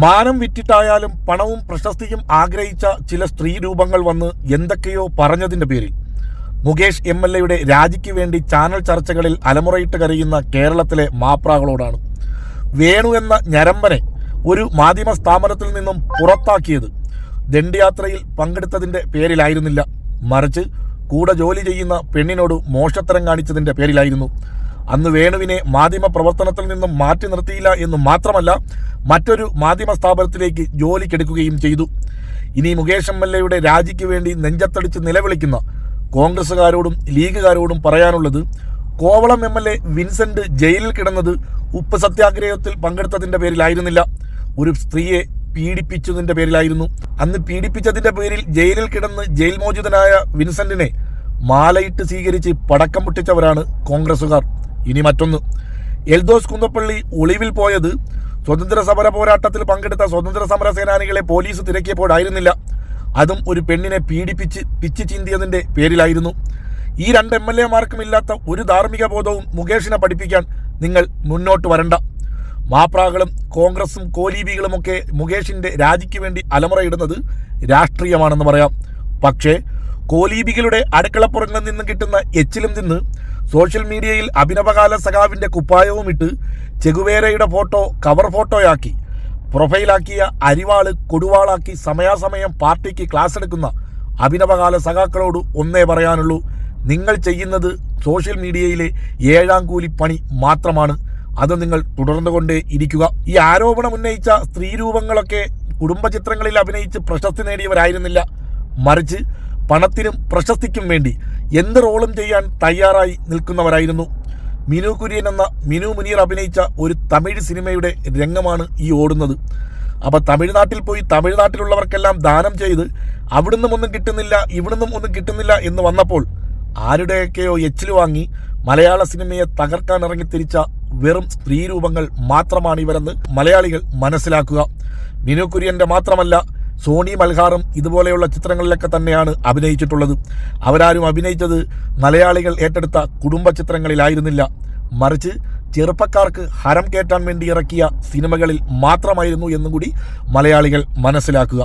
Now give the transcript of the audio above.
മാനം വിറ്റിട്ടായാലും പണവും പ്രശസ്തിയും ആഗ്രഹിച്ച ചില സ്ത്രീ രൂപങ്ങൾ വന്ന് എന്തൊക്കെയോ പറഞ്ഞതിൻ്റെ പേരിൽ മുകേഷ് MLAയുടെ രാജിക്ക് വേണ്ടി ചാനൽ ചർച്ചകളിൽ അലമുറയിട്ട് കരയുന്ന കേരളത്തിലെ മാപ്രാകളോടാണ്. വേണു എന്ന ഞരമ്പനെ ഒരു മാധ്യമ സ്ഥാപനത്തിൽ നിന്നും പുറത്താക്കിയത് ദണ്ഡിയാത്രയിൽ പങ്കെടുത്തതിൻ്റെ പേരിലായിരുന്നില്ല, മറിച്ച് കൂടെ ജോലി ചെയ്യുന്ന പെണ്ണിനോട് മോശത്തരം കാണിച്ചതിൻ്റെ പേരിലായിരുന്നു. അന്ന് വേണുവിനെ മാധ്യമ പ്രവർത്തനത്തിൽ നിന്നും മാറ്റി നിർത്തിയില്ല എന്ന് മാത്രമല്ല, മറ്റൊരു മാധ്യമ സ്ഥാപനത്തിലേക്ക് ജോലിക്കെടുക്കുകയും ചെയ്തു. ഇനി മുകേഷ് MLAയുടെ രാജിക്ക് വേണ്ടി നെഞ്ചത്തടിച്ച് നിലവിളിക്കുന്ന കോൺഗ്രസുകാരോടും ലീഗുകാരോടും പറയാനുള്ളത്, കോവളം MLA വിൻസെന്റ് ജയിലിൽ കിടന്നത് ഉപ്പ് സത്യാഗ്രഹത്തിൽ പങ്കെടുത്തതിൻ്റെ പേരിലായിരുന്നില്ല, ഒരു സ്ത്രീയെ പീഡിപ്പിച്ചതിൻ്റെ പേരിലായിരുന്നു. അന്ന് പീഡിപ്പിച്ചതിൻ്റെ പേരിൽ ജയിലിൽ കിടന്ന് ജയിൽ മോചിതനായ വിൻസെന്റിനെ മാലയിട്ട് സ്വീകരിച്ച് പടക്കം പൊട്ടിച്ചവരാണ് കോൺഗ്രസുകാർ. ഇനി മറ്റൊന്ന്, എൽദോസ് കുന്നപ്പള്ളി ഒളിവിൽ പോയത് സ്വതന്ത്ര സമര പോരാട്ടത്തിൽ പങ്കെടുത്ത സ്വതന്ത്ര സമര സേനാനികളെ പോലീസ് തിരക്കിയപ്പോഴായിരുന്നില്ല, അതും ഒരു പെണ്ണിനെ പീഡിപ്പിച്ച് പിച്ച് ചീന്തിയതിൻ്റെ പേരിലായിരുന്നു. ഈ രണ്ട് MLAമാർക്കും ഇല്ലാത്ത ഒരു ധാർമ്മിക ബോധവും മുകേഷിനെ പഠിപ്പിക്കാൻ നിങ്ങൾ മുന്നോട്ട് വരണ്ട. മാപ്രാകളും കോൺഗ്രസും കോലീബികളുമൊക്കെ മുകേഷിൻ്റെ രാജിക്ക് വേണ്ടി അലമുറയിടുന്നത് രാഷ്ട്രീയമാണെന്ന് പറയാം. പക്ഷേ കോലീബികളുടെ അടുക്കളപ്പുറങ്ങളിൽ നിന്ന് കിട്ടുന്ന എച്ചിലും നിന്ന് സോഷ്യൽ മീഡിയയിൽ അഭിനവകാല സഖാവിൻ്റെ കുപ്പായവും ഇട്ട് ചെഗുവേരയുടെ ഫോട്ടോ കവർ ഫോട്ടോയാക്കി പ്രൊഫൈലാക്കിയ അരിവാള് കൊടുവാളാക്കി സമയാസമയം പാർട്ടിക്ക് ക്ലാസ് എടുക്കുന്ന അഭിനവകാല സഖാക്കളോട് ഒന്നേ പറയാനുള്ളൂ, നിങ്ങൾ ചെയ്യുന്നത് സോഷ്യൽ മീഡിയയിലെ ഏഴാം കൂലി പണി മാത്രമാണ്. അത് നിങ്ങൾ തുടർന്നുകൊണ്ടേ ഇരിക്കുക. ഈ ആരോപണം ഉന്നയിച്ച സ്ത്രീരൂപങ്ങളൊക്കെ കുടുംബചിത്രങ്ങളിൽ അഭിനയിച്ച് പ്രശസ്തി നേടിയവരായിരുന്നില്ല, മറിച്ച് പണത്തിനും പ്രശസ്തിക്കും വേണ്ടി എന്ത് റോളും ചെയ്യാൻ തയ്യാറായി നിൽക്കുന്നവരായിരുന്നു. മിനു കുര്യൻ എന്ന മിനു മുനീർ അഭിനയിച്ച ഒരു തമിഴ് സിനിമയുടെ രംഗമാണ് ഈ ഓടുന്നത്. അപ്പോൾ തമിഴ്നാട്ടിൽ പോയി തമിഴ്നാട്ടിലുള്ളവർക്കെല്ലാം ദാനം ചെയ്ത് അവിടുന്നും ഒന്നും കിട്ടുന്നില്ല ഇവിടുന്നും ഒന്നും കിട്ടുന്നില്ല എന്ന് വന്നപ്പോൾ ആരുടെയൊക്കെയോ എച്ചിൽ വാങ്ങി മലയാള സിനിമയെ തകർക്കാൻ ഇറങ്ങിത്തിരിച്ച വെറും സ്ത്രീരൂപങ്ങൾ മാത്രമാണ് ഇവരെന്ന് മലയാളികൾ മനസ്സിലാക്കുക. മിനു കുര്യൻ്റെ മാത്രമല്ല, സോണി മൽഹാറും ഇതുപോലെയുള്ള ചിത്രങ്ങളിലൊക്കെ തന്നെയാണ് അഭിനയിച്ചിട്ടുള്ളത്. അവരാരും അഭിനയിച്ചത് മലയാളികൾ ഏറ്റെടുത്ത കുടുംബ ചിത്രങ്ങളിലായിരുന്നില്ല, മറിച്ച് ചെറുപ്പക്കാർക്ക് ഹരം കയറ്റാൻ വേണ്ടി ഇറക്കിയ സിനിമകളിൽ മാത്രമായിരുന്നു എന്നും കൂടി മലയാളികൾ മനസ്സിലാക്കുക.